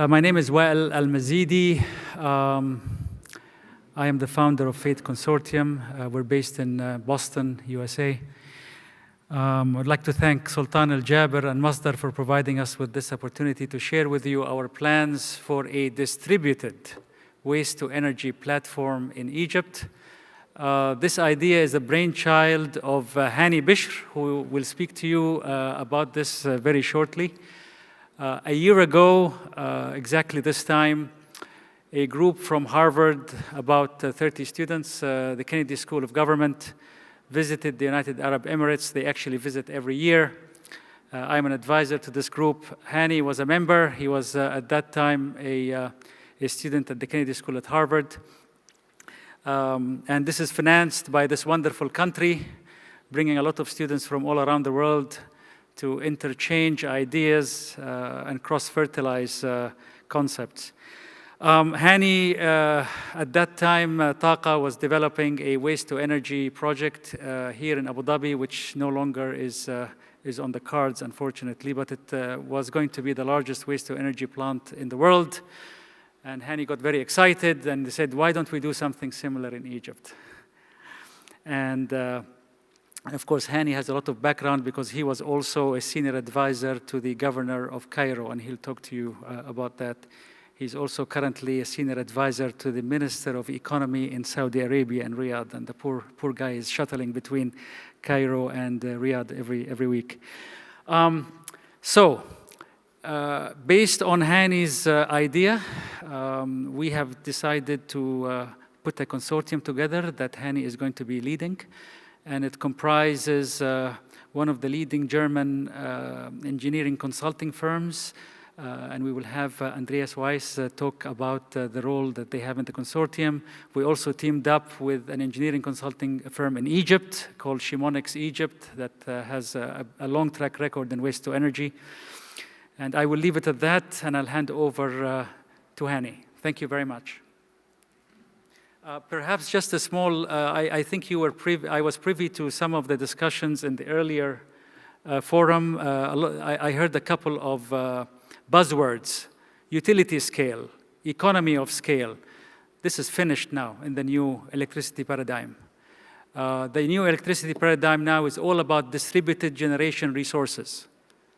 My name is Wael Al-Mazidi. I am the founder of Faith Consortium. We're based in Boston, USA. I'd like to thank Sultan Al-Jaber and Masdar for providing us with this opportunity to share with you our plans for a distributed waste-to-energy platform in Egypt. This idea is a brainchild of Hani Bishr, who will speak to you about this very shortly. A year ago, exactly this time, a group from Harvard, about 30 students, the Kennedy School of Government, visited the United Arab Emirates. They actually visit every year. I'm an advisor to this group. Hani was a member. He was, at that time, a student at the Kennedy School at Harvard. And this is financed by this wonderful country, bringing a lot of students from all around the world to interchange ideas and cross-fertilize concepts. Hani, at that time, Taqa was developing a waste-to-energy project here in Abu Dhabi, which no longer is on the cards, unfortunately, but it was going to be the largest waste-to-energy plant in the world. And Hani got very excited and they said, why don't we do something similar in Egypt? And of course, Hani has a lot of background because he was also a senior advisor to the governor of Cairo, and he'll talk to you about that. He's also currently a senior advisor to the Minister of Economy in Saudi Arabia and Riyadh, and the poor guy is shuttling between Cairo and Riyadh every week. Based on Hani's idea, we have decided to put a consortium together that Hani is going to be leading, and it comprises one of the leading German engineering consulting firms, and we will have Andreas Weiss talk about the role that they have in the consortium. We also teamed up with an engineering consulting firm in Egypt called Shimonics Egypt that has a long track record in waste to energy. And I will leave it at that, and I'll hand over to Hani. Thank you very much. Perhaps just a small, I think you were I was privy to some of the discussions in the earlier forum. I heard a couple of buzzwords: utility scale, economy of scale. This is finished now in the new electricity paradigm. The new electricity paradigm now is all about distributed generation resources.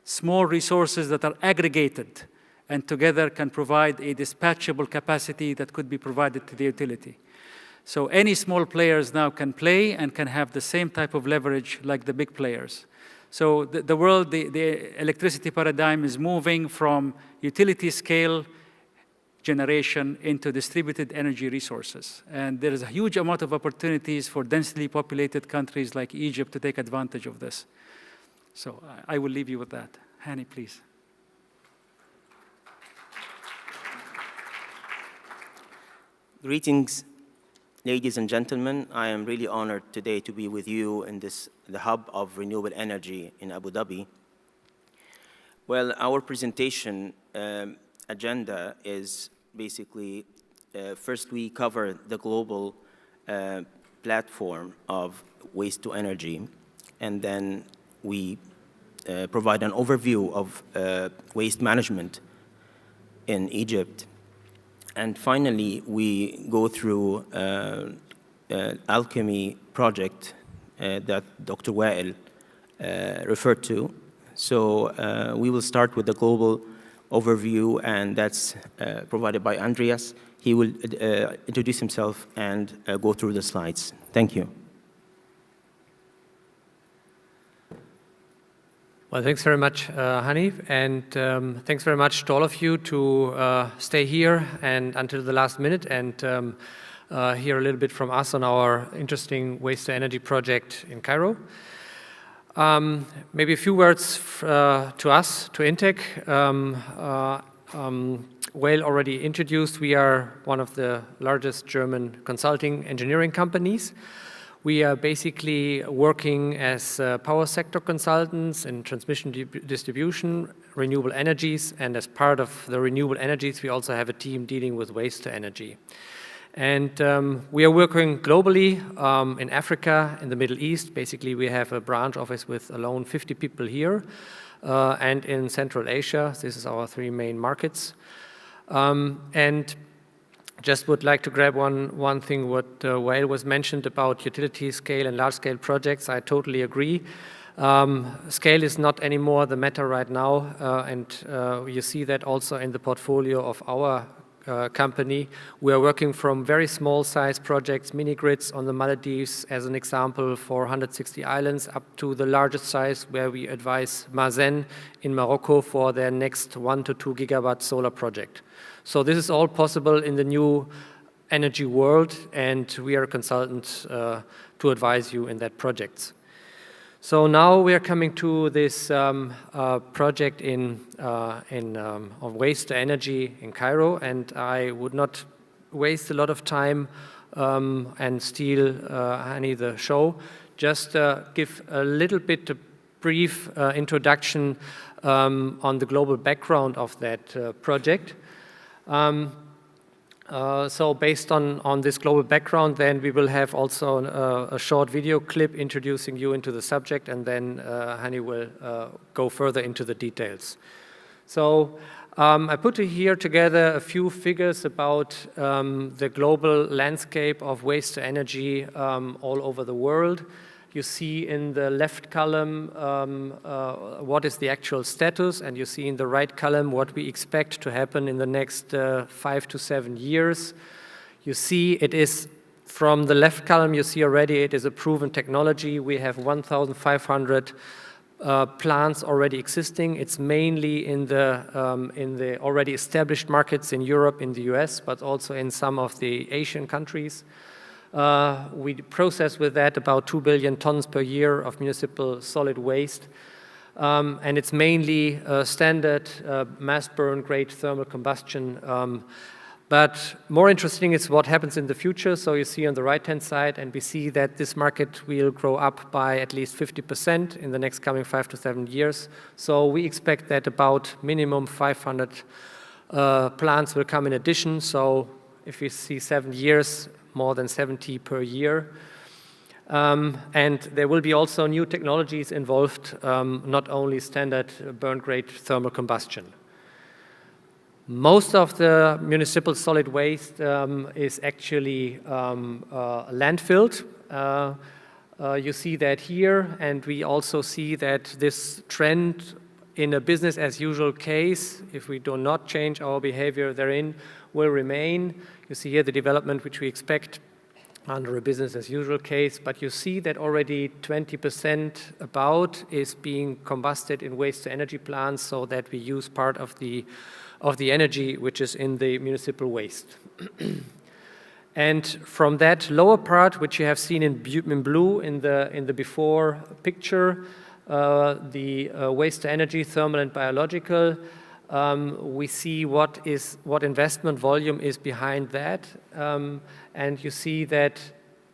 Small resources that are aggregated and together can provide a dispatchable capacity that could be provided to the utility. So any small players now can play and can have the same type of leverage like the big players. So the world, the electricity paradigm is moving from utility scale generation into distributed energy resources. And there is a huge amount of opportunities for densely populated countries like Egypt to take advantage of this. So I will leave you with that. Hani, please. Greetings, ladies and gentlemen. I am really honored today to be with you in the hub of renewable energy in Abu Dhabi. Well, our presentation agenda is basically, first we cover the global platform of waste to energy, and then we provide an overview of waste management in Egypt. And finally, we go through Alchemy Project that Dr. Wael referred to. So we will start with the global overview, and that's provided by Andreas. He will introduce himself and go through the slides. Thank you. Well, thanks very much, Hani, and thanks very much to all of you to stay here and until the last minute and hear a little bit from us on our interesting waste-to-energy project in Cairo. Maybe a few words to us, to Intec. Wael already introduced, we are one of the largest German consulting engineering companies. We are basically working as power sector consultants in transmission distribution, renewable energies, and as part of the renewable energies, we also have a team dealing with waste to energy. And we are working globally in Africa, in the Middle East. Basically, we have a branch office with alone 50 people here, and in Central Asia. This is our 3 main markets. And just would like to grab one thing what Wael was mentioned about utility scale and large scale projects. I totally agree. Scale is not anymore the matter right now, and you see that also in the portfolio of our company. We are working from very small size projects, mini grids on the Maldives as an example for 160 islands, up to the largest size where we advise Mazen in Morocco for their next 1 to 2 gigawatt solar project. So this is all possible in the new energy world, and we are a consultant to advise you in that project. So now we are coming to this project of waste to energy in Cairo, and I would not waste a lot of time and steal Hani the show. Just give a little bit of brief introduction on the global background of that project. So based on this global background, then we will have also a short video clip introducing you into the subject, and then Hani will go further into the details. So I put here together a few figures about the global landscape of waste to energy all over the world. You see in the left column what is the actual status, and you see in the right column what we expect to happen in the next 5 to 7 years. You see it is, from the left column, you see already it is a proven technology. We have 1,500 plants already existing. It's mainly in the already established markets in Europe, in the US, but also in some of the Asian countries. We process with that about 2 billion tons per year of municipal solid waste. And it's mainly standard mass burn grade thermal combustion. But more interesting is what happens in the future. So you see on the right-hand side, and we see that this market will grow up by at least 50% in the next coming 5 to 7 years. So we expect that about minimum 500 plants will come in addition. So if we see 7 years, more than 70 per year. And there will be also new technologies involved, not only standard burn-grade thermal combustion. Most of the municipal solid waste is actually landfilled. You see that here, and we also see that this trend in a business as usual case, if we do not change our behavior therein, will remain. You see here the development which we expect under a business as usual case, but you see that already 20% about is being combusted in waste to energy plants, so that we use part of the energy which is in the municipal waste. And from that lower part, which you have seen in blue in the before picture, the waste to energy, thermal and biological, we see what investment volume is behind that. And you see that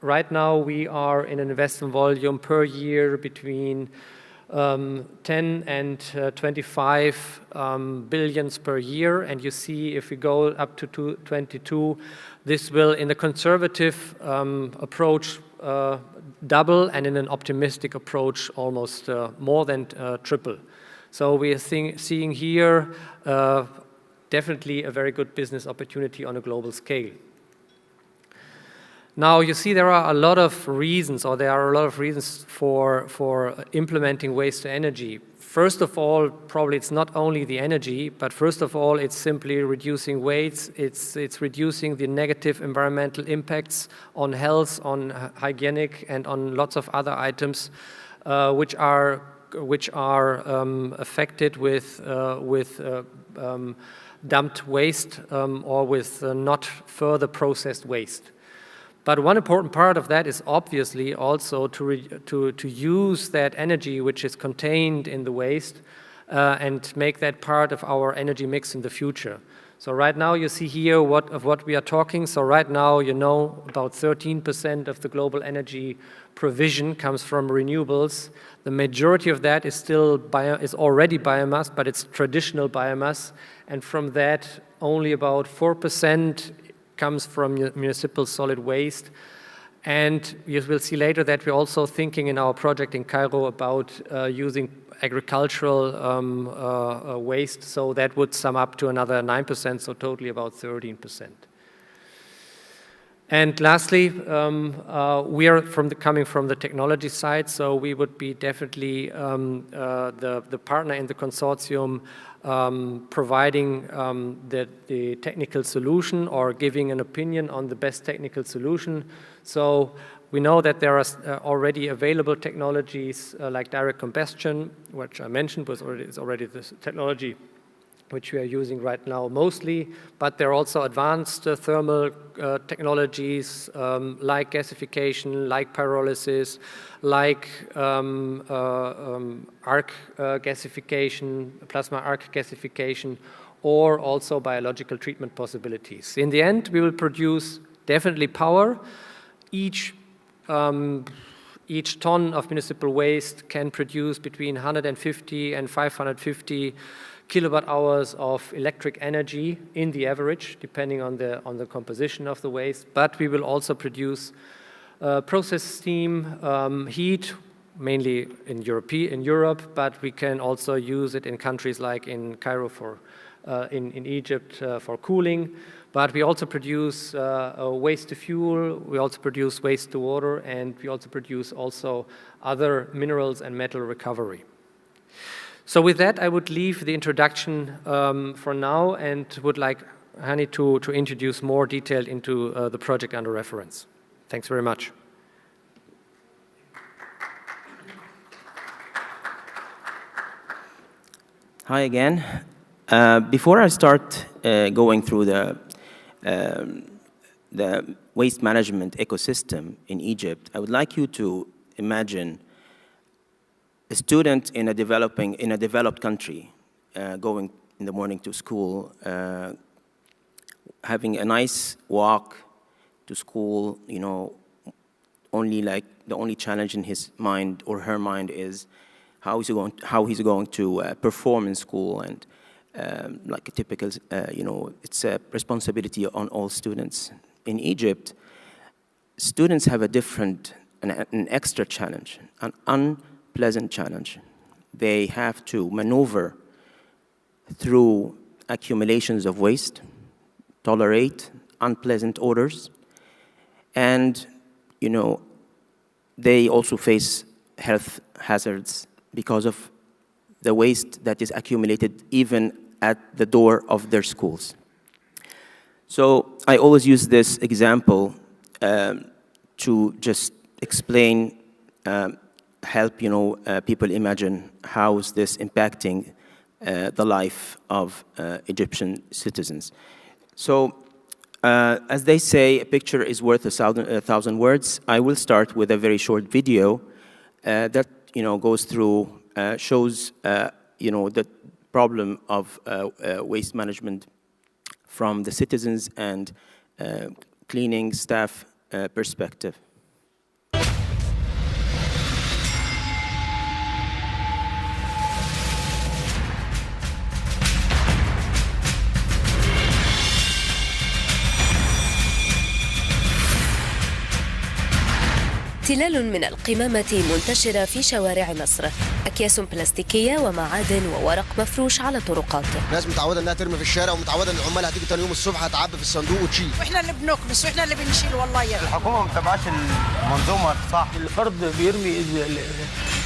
right now we are in an investment volume per year between 10 and 25 billions per year. And you see if we go up to 2022, this will, in a conservative approach, double, and in an optimistic approach, almost more than triple. So we are seeing here definitely a very good business opportunity on a global scale. Now you see there are a lot of reasons, for implementing waste to energy. First of all, probably it's not only the energy, but first of all, it's simply reducing waste. It's reducing the negative environmental impacts on health, on hygienic, and on lots of other items, which are affected with dumped waste or with not further processed waste. But one important part of that is obviously also to use that energy which is contained in the waste and make that part of our energy mix in the future. So right now you see here what we are talking. So right now, you know, about 13% of the global energy provision comes from renewables. The majority of that is still is already biomass, but it's traditional biomass. And from that, only about 4% comes from municipal solid waste. And you will see later that we're also thinking in our project in Cairo about using agricultural waste, so that would sum up to another 9%, so totally about 13%. And lastly, we are coming from the technology side, so we would be definitely the partner in the consortium providing the technical solution or giving an opinion on the best technical solution. So we know that there are already available technologies like direct combustion, which I mentioned is already the technology which we are using right now mostly, but there are also advanced thermal technologies like gasification, like pyrolysis, like arc gasification, plasma arc gasification, or also biological treatment possibilities. In the end, we will produce definitely power. Each ton of municipal waste can produce between 150 and 550 kilowatt hours of electric energy in the average, depending on the composition of the waste. But we will also produce process steam, heat, mainly in Europe, but we can also use it in countries like in Cairo in Egypt for cooling. But we also produce waste to fuel, we also produce waste to water, and we also produce other minerals and metal recovery. So with that, I would leave the introduction for now and would like Hani to introduce more detail into the project under reference. Thanks very much. Hi again. Before I start going through the waste management ecosystem in Egypt, I would like you to imagine a student in a developed country going in the morning to school, having a nice walk to school, you know, the only challenge in his mind or her mind is how he's going to perform in school, and like a typical, it's a responsibility on all students. In Egypt, students have an extra challenge, an unpleasant challenge. They have to maneuver through accumulations of waste, tolerate unpleasant odors, and they also face health hazards because of the waste that is accumulated even at the door of their schools. So I always use this example to just explain, help people imagine how is this impacting the life of Egyptian citizens. So as they say, a picture is worth a thousand words. I will start with a very short video that goes through, shows the problem of waste management from the citizens and cleaning staff perspective. تلال من القمامة منتشرة في شوارع مصر، أكياس بلاستيكية ومعادن وورق مفروش على الطرقات. ناس متعودة إنها ترمي في الشارع ومتعودة إن العمال هتيجي تاني يوم الصبح هتعبي في الصندوق وتشيل. وإحنا اللي بنكنس وإحنا اللي بنشيل والله يعني. الحكومة ما بتتبعش المنظومة صح. الفرد بيرمي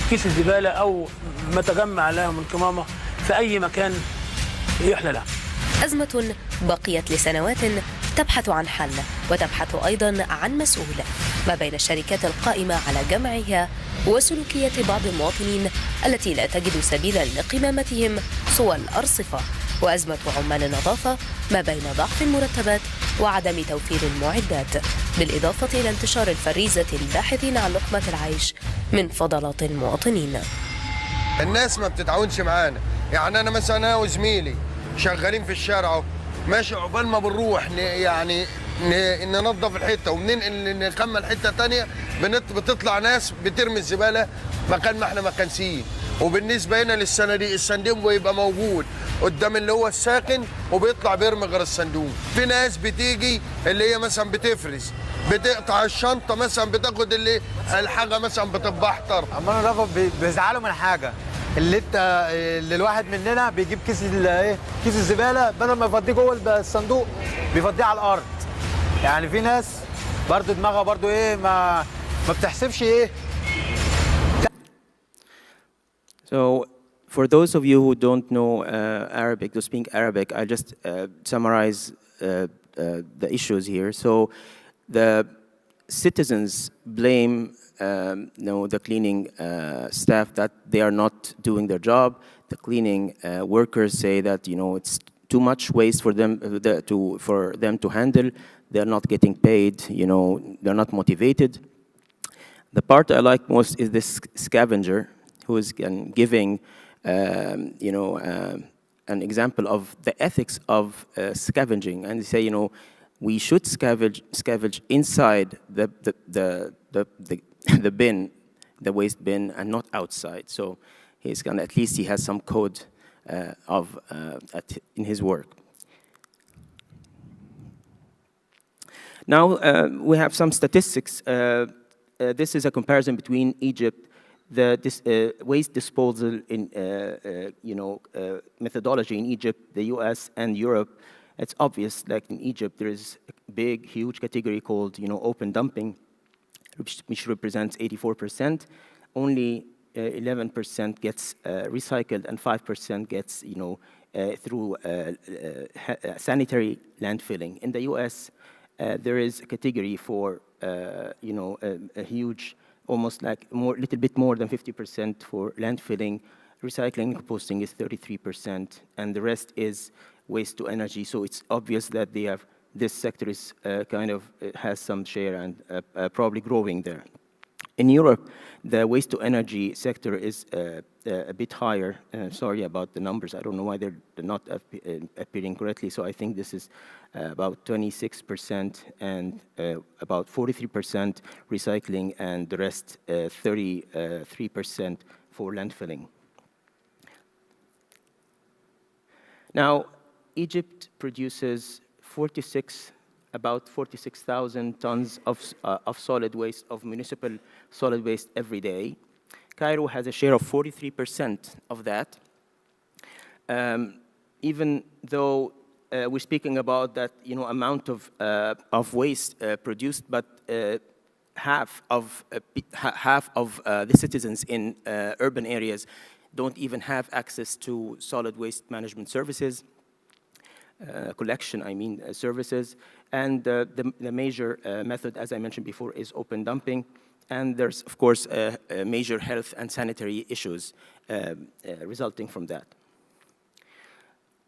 كيس الزبالة أو ما تجمع له من قمامة في أي مكان يحلى له. أزمة بقيت لسنوات تبحث عن حل وتبحث أيضا عن مسؤول ما بين الشركات القائمة على جمعها وسلوكية بعض المواطنين التي لا تجد سبيلا لقمامتهم سوى الأرصفة، وأزمة عمال النظافة ما بين ضعف المرتبات وعدم توفير المعدات، بالإضافة إلى انتشار الفريزة الباحثين عن لقمة العيش من فضلات المواطنين. الناس ما بتتعاونش معانا، يعني أنا مثلا أنا وزميلي شغالين في الشارع ماشي، عقبال ما بنروح ننظف الحته وبننقل نكمل حته تانية بتطلع ناس بترمي الزباله مكان ما احنا مكانسين. وبالنسبه هنا للصناديق، الصندوق بيبقى موجود قدام اللي هو الساكن وبيطلع بيرمي غير الصندوق. في ناس بتيجي اللي هي مثلا بتفرز بتقطع الشنطه مثلا، بتاخد الحاجه مثلا بتبقى احتر. اما انا رغم بيزعلوا من حاجه اللي الواحد مننا بيجيب كيس كيس الزباله، بدل ما يفضيه جوه الصندوق بيفضيه على الارض. يعني في ناس برضو دماغها برضو ما بتحسبش So, for those of you who don't know Arabic, to speak Arabic, I just summarize the issues here. So, the citizens blame the cleaning staff that they are not doing their job. The cleaning workers say that it's too much waste for them to handle. They're not getting paid. They're not motivated. The part I like most is this scavenger, who is giving an example of the ethics of scavenging, and they say we should scavenge inside the bin, the waste bin, and not outside. So at least he has some code in his work. Now we have some statistics. This is a comparison between Egypt, the waste disposal in methodology in Egypt, the U.S. and Europe. It's obvious, like in Egypt, there is a big, huge category called open dumping, which represents 84%. Only 11% gets recycled, and 5% gets through sanitary landfilling. In the U.S., there is a category for a huge, almost like little bit more than 50% for landfilling. Recycling and composting is 33%, and the rest is waste to energy. So it's obvious that this sector is has some share and probably growing there. In Europe, the waste to energy sector is a bit higher. Sorry about the numbers. I don't know why they're not appearing correctly. So I think this is about 26% and about 43% recycling, and the rest 33% for landfilling. Now, Egypt produces about 46,000 tons of solid waste, of municipal solid waste every day. Cairo has a share of 43% of that. Even though we're speaking about that amount of waste produced, but half of the citizens in urban areas don't even have access to solid waste management services. Collection, services. And the major method, as I mentioned before, is open dumping. And there's, of course, major health and sanitary issues resulting from that.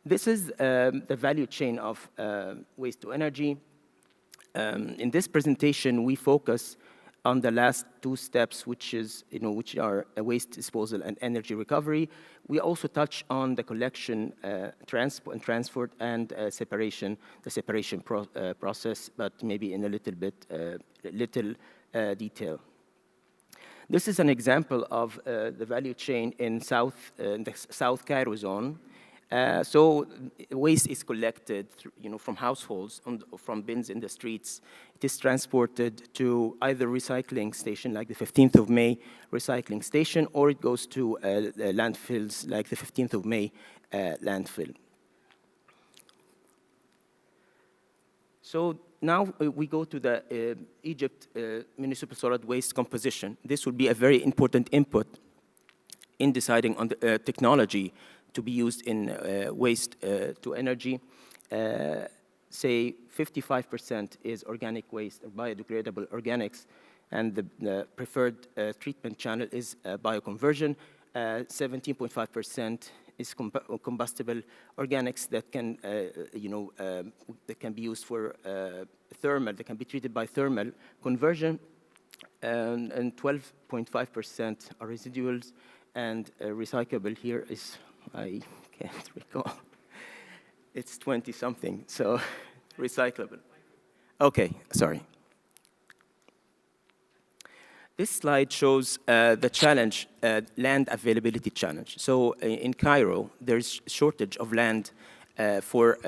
This is the value chain of waste to energy. In this presentation, we focus on the last two steps, which are waste disposal and energy recovery. We also touch on the collection, transport, and separation, the separation process, but maybe in a little detail. This is an example of the value chain in the South Cairo zone. So waste is collected from households, from bins in the streets. It is transported to either recycling station, like the 15th of May recycling station, or it goes to landfills, like the 15th of May landfill. So now we go to the Egypt municipal solid waste composition. This will be a very important input in deciding on the technology to be used in waste to energy. Say 55% is organic waste, or biodegradable organics, and the preferred treatment channel is bioconversion. 17.5% is combustible organics that can be used for thermal, that can be treated by thermal conversion, and 12.5% are residuals, and recyclable here is, I can't recall. It's 20-something, so recyclable. Okay, sorry. This slide shows the challenge, land availability challenge. So in Cairo, there's shortage of land for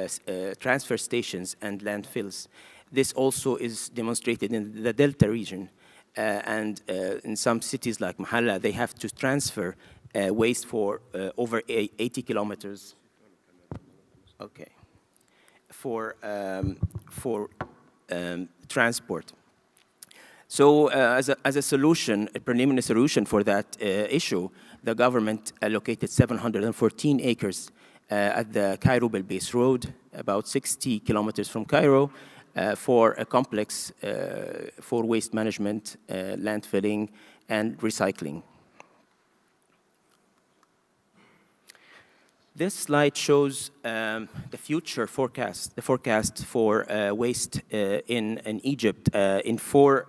transfer stations and landfills. this also is demonstrated in the Delta region. And in some cities like Mahalla, they have to transfer waste for over 80 kilometers. Okay. For transport. So as a solution, a preliminary solution for that issue, the government allocated 714 acres at the Cairo-Belbais Road, about 60 kilometers from Cairo, for a complex for waste management, landfilling, and recycling. This slide shows the future forecast, the forecast for waste in Egypt in four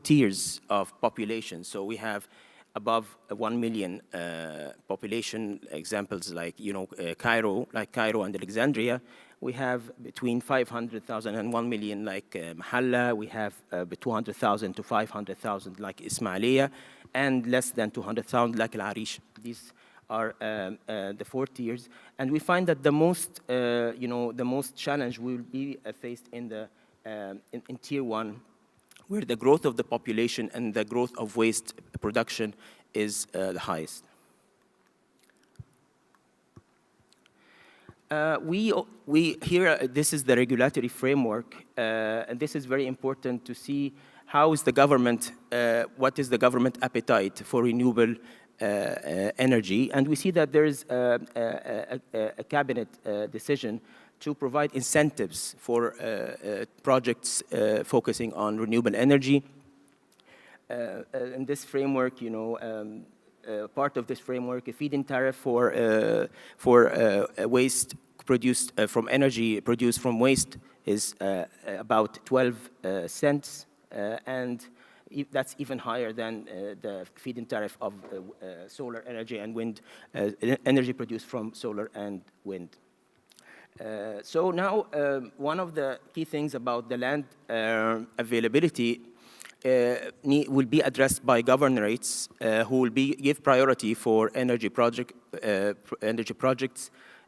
tiers of population. So we have above 1 million population examples like Cairo and Alexandria. We have between 500,000 and 1 million like Mahalla. We have 200,000 to 500,000 like Ismailia, and less than 200,000 like Al Arish. These are the 4 tiers, and we find that the most challenge will be faced in the in tier 1, where the growth of the population and the growth of waste production is the highest. This is the regulatory framework, and this is very important to see how is the government, what is the government appetite for renewable energy. And we see that there is a cabinet decision to provide incentives for projects focusing on renewable energy. In this framework, part of this framework, a feed-in tariff for waste produced from energy produced from waste is about 12 cents, and that's even higher than the feed-in tariff of solar energy and wind, energy produced from solar and wind. So now, one of the key things about the land availability will be addressed by governorates who will give priority for energy projects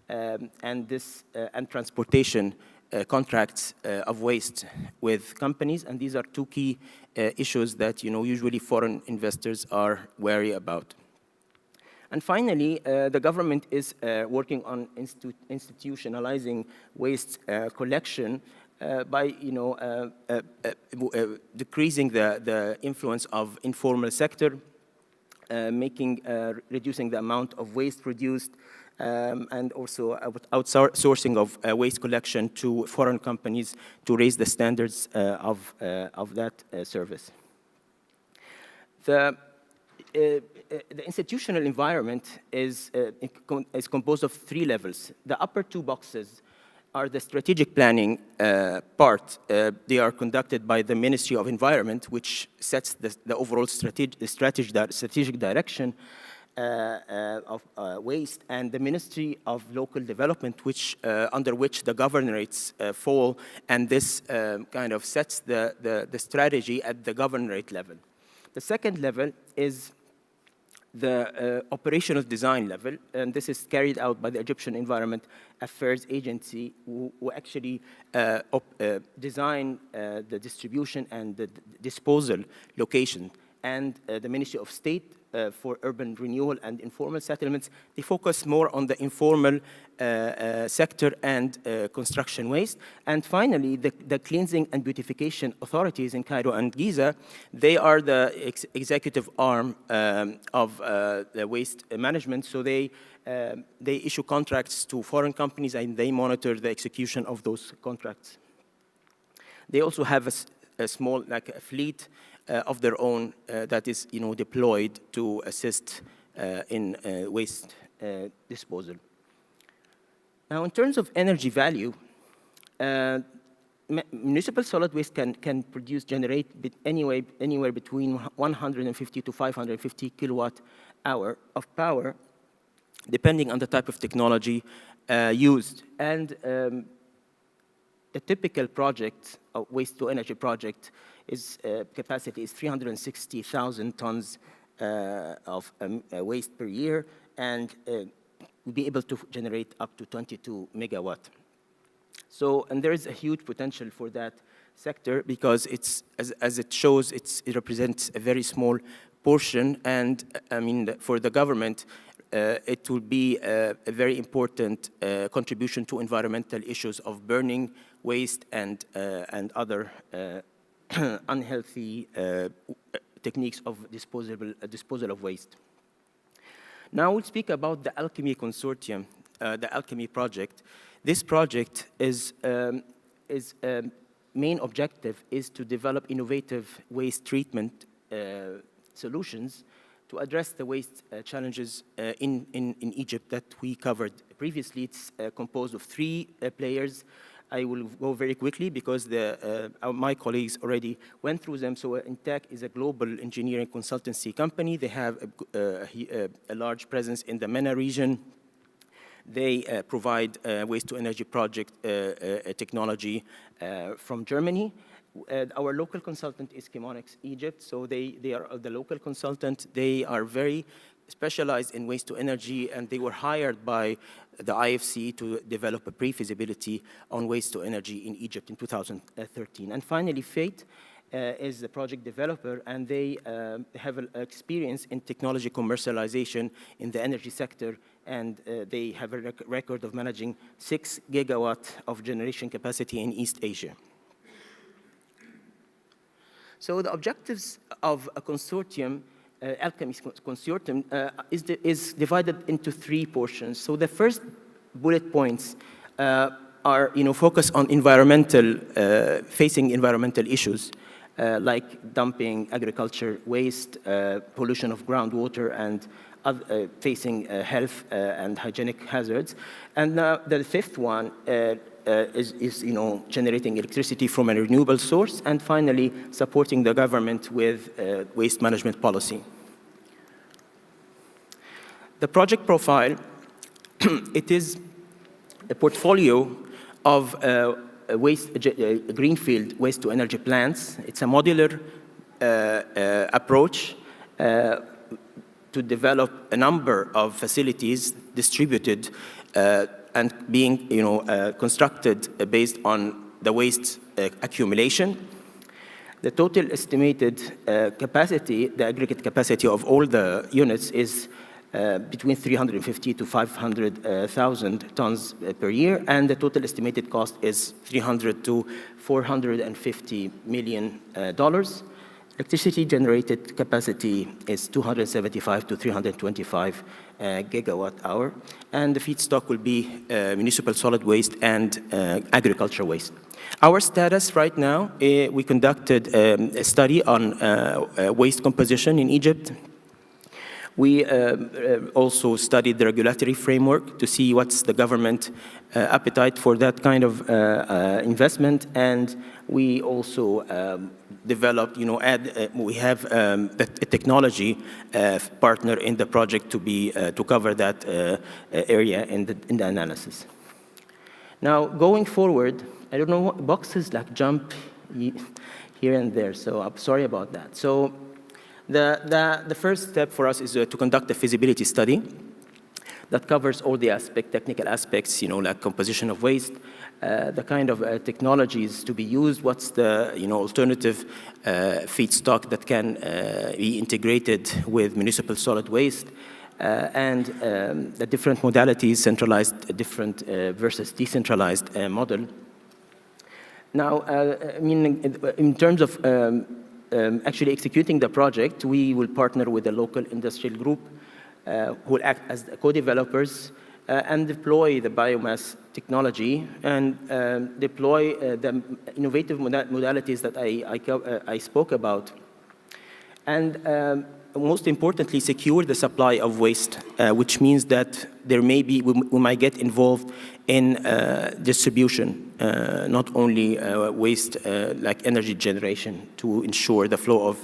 and transportation contracts of waste with companies, and these are 2 key issues that usually foreign investors are wary about. And finally, the government is working on institutionalizing waste collection by decreasing the influence of informal sector, reducing the amount of waste produced, and also outsourcing of waste collection to foreign companies to raise the standards of that service. The institutional environment is composed of 3 levels. The upper 2 boxes are the strategic planning part. They are conducted by the Ministry of Environment, which sets the overall strategic direction of waste, and the Ministry of Local Development, under which the governorates fall, and this kind of sets the strategy at the governorate level. The second level is the operational design level, and this is carried out by the Egyptian Environment Affairs Agency, who actually design the distribution and the disposal location, and the Ministry of State for Urban Renewal and Informal Settlements. They focus more on the informal sector and construction waste. And finally, the cleansing and beautification authorities in Cairo and Giza, they are the executive arm of the waste management. So they issue contracts to foreign companies, and they monitor the execution of those contracts. They also have a small, like a fleet of their own that is, deployed to assist in waste disposal. Now, in terms of energy value, municipal solid waste can generate anywhere between 150 to 550 kilowatt hour of power, depending on the type of technology used. And the typical project, waste to energy project, capacity is 360,000 tons of waste per year, and we'll be able to generate up to 22 megawatt. So, and there is a huge potential for that sector because it's, as it shows, it represents a very small portion, and I mean, for the government, it will be a very important contribution to environmental issues of burning waste and other unhealthy techniques of disposal of waste. Now we'll speak about the Alchemy Consortium, the Alchemy Project. This project is main objective is to develop innovative waste treatment solutions to address the waste challenges in Egypt that we covered previously. It's composed of 3 players. I will go very quickly because my colleagues already went through them. So Intec is a global engineering consultancy company. They have a large presence in the MENA region. They provide waste-to-energy project technology from Germany. Our local consultant is Chemonix Egypt, so they are the local consultant. They are very specialized in waste-to-energy, and they were hired by the IFC to develop a pre-feasibility on waste-to-energy in Egypt in 2013. And finally, Fate is the project developer, and they have experience in technology commercialization in the energy sector, and they have a record of managing 6 gigawatts of generation capacity in East Asia. So the objectives of a consortium, Alchemy Consortium, is divided into 3 portions. So the first bullet points are, focus on facing environmental issues, like dumping agriculture waste, pollution of groundwater, and facing health and hygienic hazards. And the 5th one is generating electricity from a renewable source, and finally supporting the government with waste management policy. The project profile, it is a portfolio of greenfield waste-to-energy plants. It's a modular approach to develop a number of facilities distributed and being constructed based on the waste accumulation. The total estimated capacity, the aggregate capacity of all the units is between 350 to 500,000 tons per year, and the total estimated cost is $300 to $450 million. Electricity generated capacity is 275 to 325 gigawatt hour, and the feedstock will be municipal solid waste and agriculture waste. Our status right now, we conducted a study on waste composition in Egypt. We also studied the regulatory framework to see what's the government appetite for that kind of investment, and we also developed, we have a technology partner in the project to cover that area in the analysis. Now, going forward, I don't know what boxes like jump here and there, so I'm sorry about that. So the first step for us is to conduct a feasibility study that covers all the technical aspects, like composition of waste, the kind of technologies to be used, what's the alternative feedstock that can be integrated with municipal solid waste, and the different modalities, centralized versus decentralized model. Now, in terms of actually executing the project, we will partner with a local industrial group who will act as co-developers and deploy the biomass technology and deploy the innovative modalities that I spoke about. And most importantly, secure the supply of waste, which means that we might get involved in distribution, not only waste like energy generation, to ensure the flow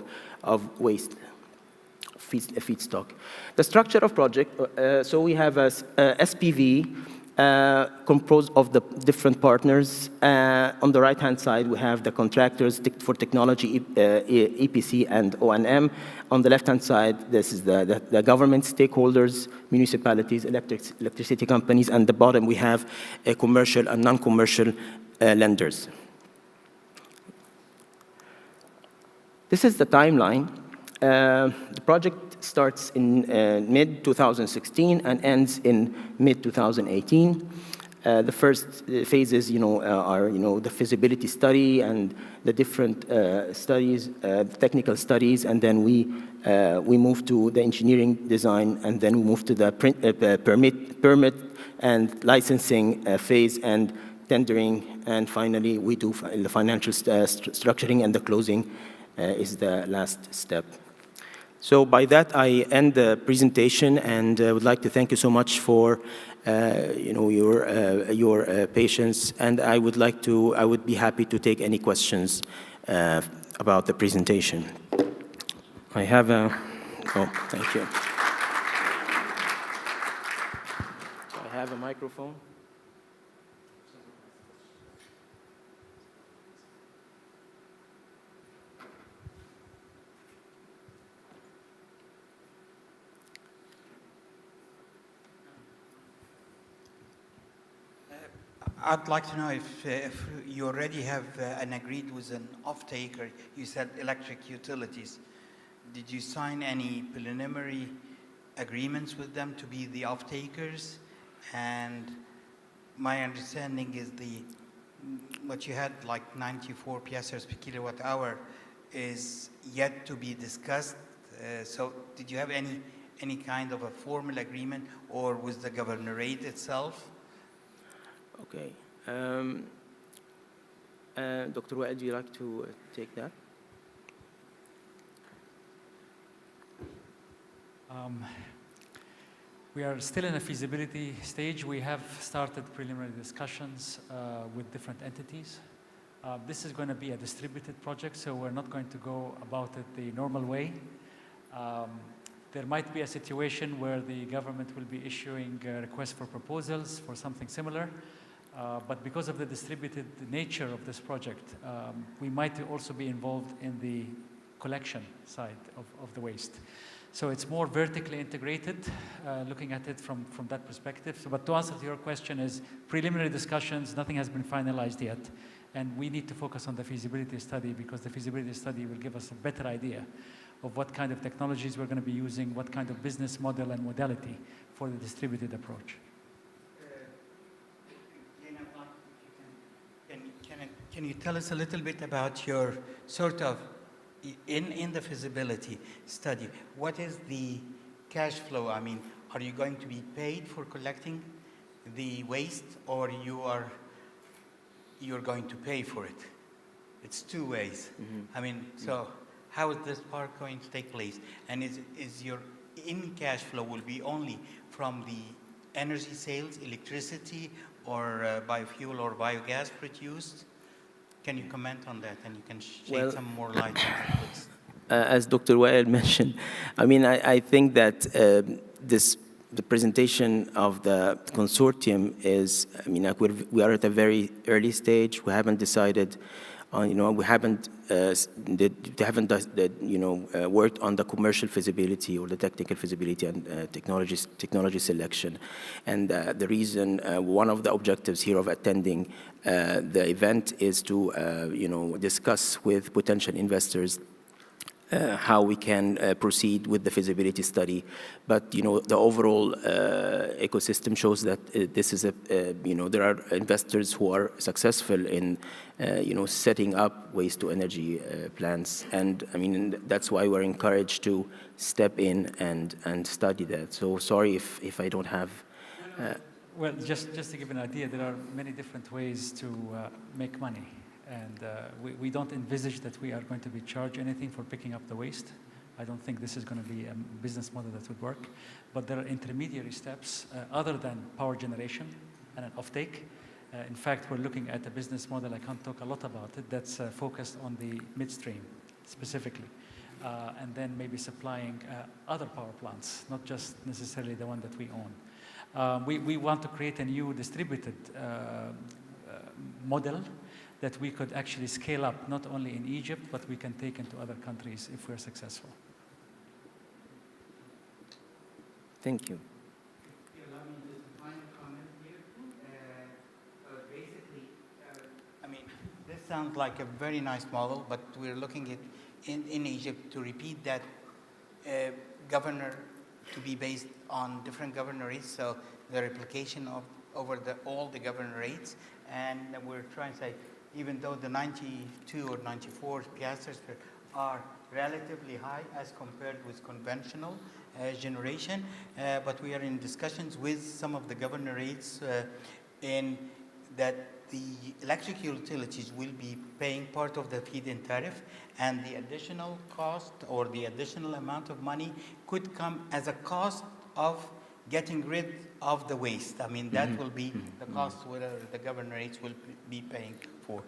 of waste, feedstock. The structure of project, so we have a SPV composed of the different partners. On the right-hand side, we have the contractors for technology, EPC and O&M. On the left-hand side, this is the government stakeholders, municipalities, electricity companies, and the bottom we have commercial and non-commercial lenders. This is the timeline. The project starts in mid-2016 and ends in mid-2018. The first phases, are, the feasibility study and the different studies, technical studies, and then we move to the engineering design, and then we move to the permit and licensing phase and tendering, and finally we do the financial structuring, and the closing is the last step. So by that, I end the presentation, and I would like to thank you so much for your patience, and I would be happy to take any questions about the presentation. I have thank you. I have a microphone. I'd like to know if you already have an agreed with an off-taker. You said electric utilities. Did you sign any preliminary agreements with them to be the off-takers? And my understanding is what you had, like 94 piastres per kilowatt hour, is yet to be discussed. So did you have any kind of a formal agreement, or with the governorate itself? Okay. Dr. Wael, would you like to take that? We are still in a feasibility stage. We have started preliminary discussions with different entities. This is going to be a distributed project, so we're not going to go about it the normal way. There might be a situation where the government will be issuing requests for proposals for something similar. But because of the distributed nature of this project, we might also be involved in the collection side of the waste. So it's more vertically integrated, looking at it from that perspective. So, but to answer to your question is preliminary discussions, nothing has been finalized yet. And we need to focus on the feasibility study, because the feasibility study will give us a better idea of what kind of technologies we're going to be using, what kind of business model and modality for the distributed approach. Can you tell us a little bit about your sort of, in the feasibility study, what is the cash flow? I mean, are you going to be paid for collecting the waste, or you're going to pay for it? It's two ways. Mm-hmm. I mean, so how is this part going to take place? And is your in-cash flow will be only from the energy sales, electricity, or biofuel or biogas produced? Can you comment on that, and you can shed some more light on that, please? As Dr. Wael mentioned, I mean, I think that the presentation of the consortium is, I mean, like we are at a very early stage. We haven't decided on, we haven't worked on the commercial feasibility or the technical feasibility and technology selection. And the reason, one of the objectives here of attending the event is to, discuss with potential investors how we can proceed with the feasibility study. But, the overall ecosystem shows that this is there are investors who are successful in, setting up waste-to-energy plants. And, I mean, that's why we're encouraged to step in and study that. So sorry if I don't have... Well, just to give an idea, there are many different ways to make money. And we don't envisage that we are going to be charged anything for picking up the waste. I don't think this is going to be a business model that would work. But there are intermediary steps other than power generation and an offtake. In fact, we're looking at a business model, I can't talk a lot about it, that's focused on the midstream specifically. And then maybe supplying other power plants, not just necessarily the one that we own. We want to create a new distributed model that we could actually scale up, not only in Egypt, but we can take into other countries if we're successful. Thank you. Allow me just a final comment here. Basically, I mean, this sounds like a very nice model, but we're looking at in Egypt to repeat that governor to be based on different governorates, so the replication of over all the governorates, and we're trying to say, even though the 92 or 94 piastres are relatively high as compared with conventional generation, but we are in discussions with some of the governorates in that the electric utilities will be paying part of the feed-in tariff, and the additional cost or the additional amount of money could come as a cost of getting rid of the waste. I mean, that will be the cost where the governorates will be paying for.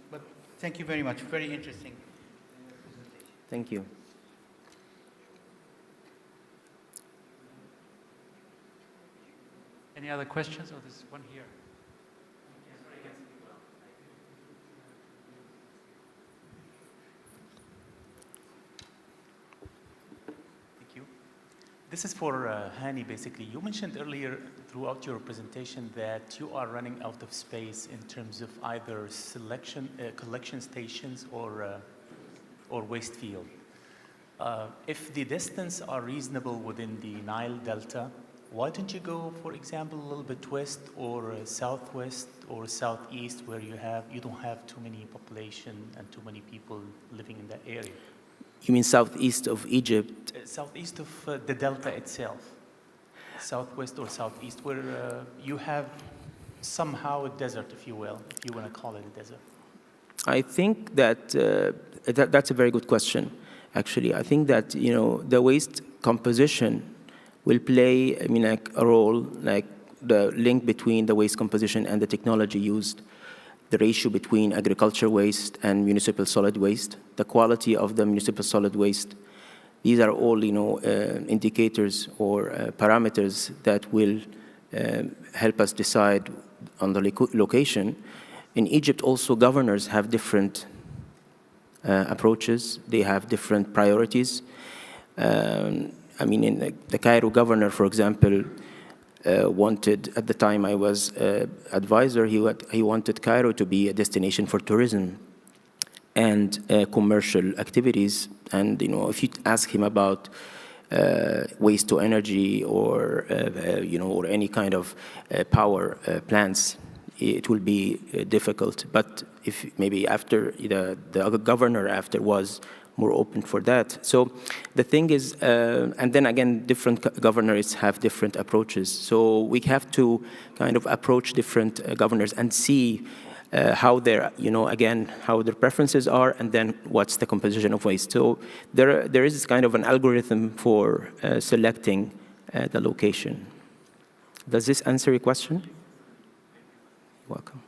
But thank you very much. Very interesting presentation. Thank you. Any other questions? Oh, there's one here. This is for Hani, basically. You mentioned earlier throughout your presentation that you are running out of space in terms of either collection stations or waste field. If the distance are reasonable within the Nile Delta, why don't you go, for example, a little bit west or southwest or southeast where you don't have too many population and too many people living in that area? You mean southeast of Egypt? Southeast of the delta itself, southwest or southeast, where you have somehow a desert, if you will, if you want to call it a desert. I think that, that's a very good question, actually. I think that, you know, the waste composition will play, I mean, like a role, like the link between the waste composition and the technology used, the ratio between agriculture waste and municipal solid waste, the quality of the municipal solid waste. These are all, you know, indicators or parameters that will help us decide on the location. In Egypt, also, governors have different approaches. They have different priorities. I mean, in the Cairo governor, for example, wanted, at the time I was advisor, he wanted Cairo to be a destination for tourism and commercial activities. And, you know, if you ask him about waste to energy or, you know, or any kind of power plants, it will be difficult. But if maybe after the governor after was more open for that. So the thing is, and then again, different governors have different approaches. So we have to kind of approach different governors and see how their, you know, again, how their preferences are, and then what's the composition of waste. So there is kind of an algorithm for selecting the location. Does this answer your question? Welcome.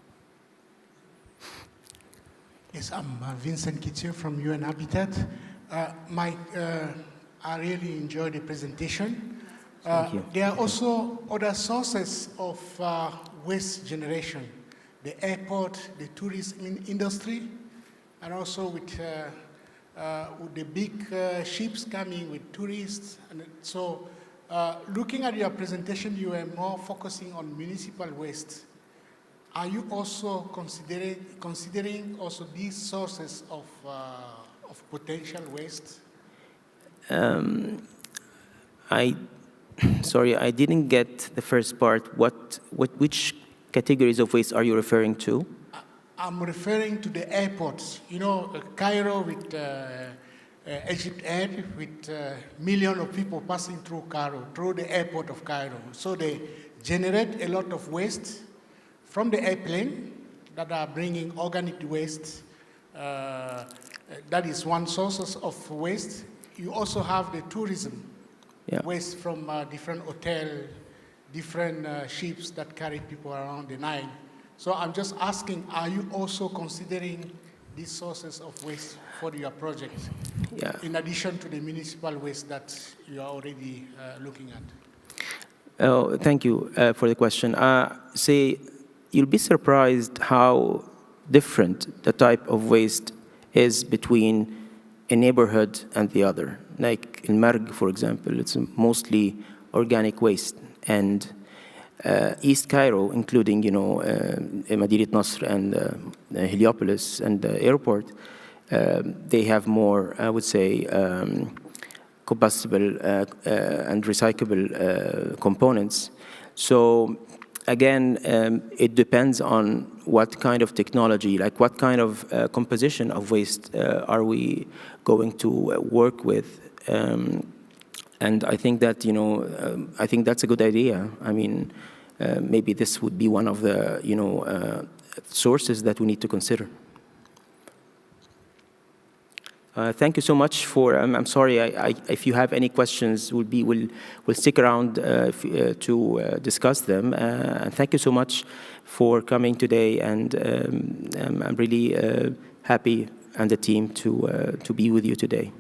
Yes, I'm Vincent Kittier from UN Habitat. I really enjoyed the presentation. Thank you. There are also other sources of waste generation, the airport, the tourism industry, and also with the big ships coming with tourists. And so looking at your presentation, you were more focusing on municipal waste. Are you also considering also these sources of potential waste? Sorry, I didn't get the first part. Which categories of waste are you referring to? I'm referring to the airports. You know, Cairo with Egypt Air, with millions of people passing through Cairo, through the airport of Cairo. So they generate a lot of waste from the airplane that are bringing organic waste. That is one source of waste. You also have the tourism waste from different hotels, different ships that carry people around the Nile. So I'm just asking, are you also considering these sources of waste for your project, in addition to the municipal waste that you are already looking at? Oh, thank you for the question. Say, you'll be surprised how different the type of waste is between a neighborhood and the other. Like in Marg, for example, it's mostly organic waste. And East Cairo, including, Madinat Nasr and Heliopolis and the airport, they have more, I would say, combustible and recyclable components. So again, it depends on what kind of technology, like what kind of composition of waste are we going to work with. And I think that, I think that's a good idea. I mean, maybe this would be one of the, sources that we need to consider. Thank you so much for. I'm sorry. If you have any questions, we'll stick around to discuss them. And thank you so much for coming today. And I'm really happy and the team to be with you today.